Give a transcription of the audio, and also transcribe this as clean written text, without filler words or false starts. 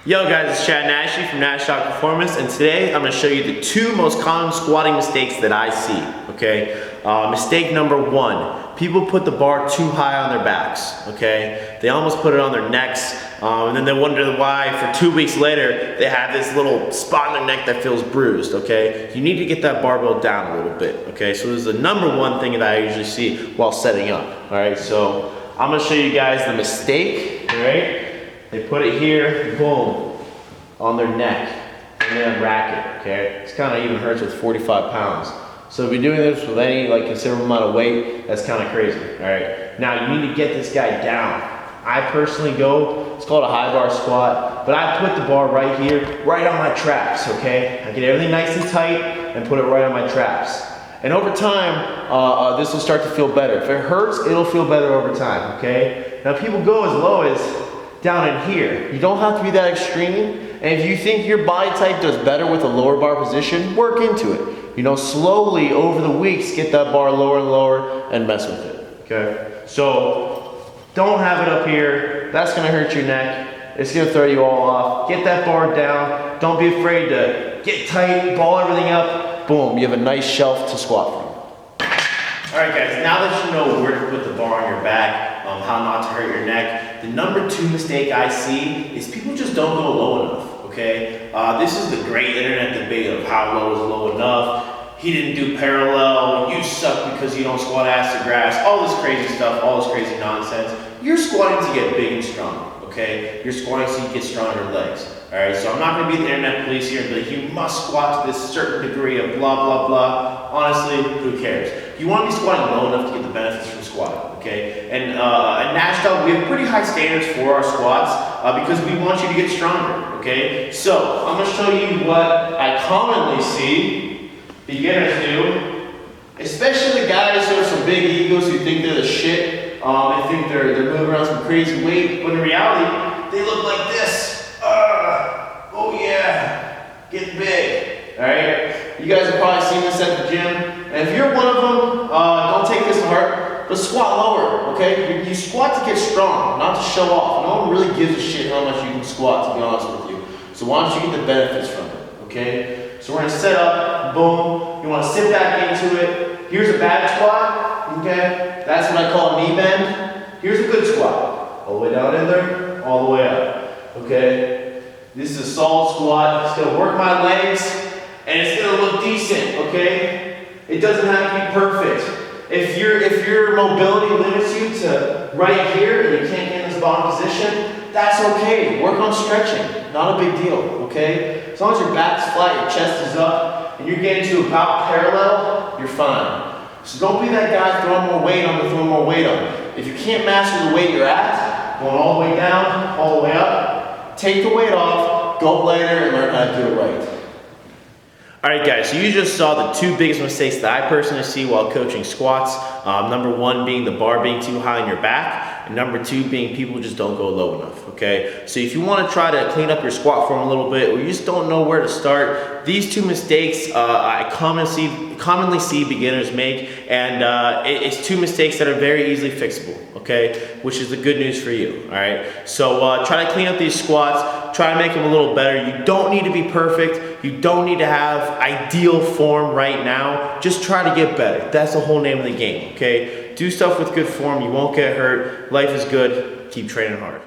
Yo guys, it's Chad Nashy from Nash Talk Performance, and today I'm going to show you the two most common squatting mistakes that I see, okay? Mistake number one, people put the bar too high on their backs, okay? They almost put it on their necks, and then they wonder why for 2 weeks later they have this little spot on their neck that feels bruised, okay? You need to get that barbell down a little bit, okay? So this is the number one thing that I usually see while setting up, all right? So I'm going to show you guys the mistake, all right? They put it here, boom, on their neck, and then rack it, okay? This kind of even hurts with 45 pounds. So if you're doing this with any considerable amount of weight, that's kind of crazy, all right? Now you need to get this guy down. I personally go, it's called a high bar squat, but I put the bar right here, right on my traps, okay? I get everything nice and tight and put it right on my traps. And over time, this will start to feel better. If it hurts, it'll feel better over time, okay? Now people go as low as down in here. You don't have to be that extreme. And if you think your body type does better with a lower bar position, work into it. You know, slowly over the weeks, get that bar lower and lower and mess with it, okay? So don't have it up here. That's gonna hurt your neck. It's gonna throw you all off. Get that bar down. Don't be afraid to get tight, ball everything up. Boom, you have a nice shelf to squat from. All right guys, now that you know where to put the bar on your back, how not to hurt your neck, the number two mistake I see is people just don't go low enough, okay? This is the great internet debate of how low is low enough. He didn't do parallel, you suck because you don't squat ass to grass, all this crazy stuff, all this crazy nonsense. You're squatting to get big and strong, okay? You're squatting so you get stronger legs. All right, so I'm not gonna be the internet police here, but you must squat to this certain degree of blah, blah, blah. Honestly, who cares? You wanna be squatting low enough to get the benefits from squatting, okay? And at Nash Talk, we have pretty high standards for our squats because we want you to get stronger, okay? So, I'm gonna show you what I commonly see beginners do, especially the guys who have some big egos who think they're the shit. They think they're moving around some crazy weight, but in reality, they look like this. Oh yeah, get big, all right? You guys have probably seen this at the gym, and if you're one of them, don't take this to heart, but squat lower, okay? You squat to get strong, not to show off. No one really gives a shit how much you can squat, to be honest with you. So why don't you get the benefits from it, okay? So we're gonna set up, boom. You wanna sit back into it. Here's a bad squat, okay? That's what I call a knee bend. Here's a good squat. All the way down in there, all the way up, okay? This is a solid squat. It's gonna work my legs, and it's gonna look decent, okay? It doesn't have to be perfect. If your mobility limits you to right here and you can't get in this bottom position, that's okay. Work on stretching, not a big deal, okay? As long as your back's flat, your chest is up, and you're getting to about parallel, you're fine. So don't be that guy throwing more weight on to throw more weight on. If you can't master the weight you're at, going all the way down, all the way up, take the weight off, go later, and learn how to do it right. All right guys, so you just saw the two biggest mistakes that I personally see while coaching squats. Number one being the bar being too high on your back, and number two being people just don't go low enough, okay? So if you want to try to clean up your squat form a little bit, or you just don't know where to start, these two mistakes I commonly see beginners make, and it's two mistakes that are very easily fixable, okay? Which is the good news for you, all right? So try to clean up these squats, try to make them a little better. You don't need to be perfect. You don't need to have ideal form right now. Just try to get better. That's the whole name of the game, okay? Do stuff with good form. You won't get hurt. Life is good. Keep training hard.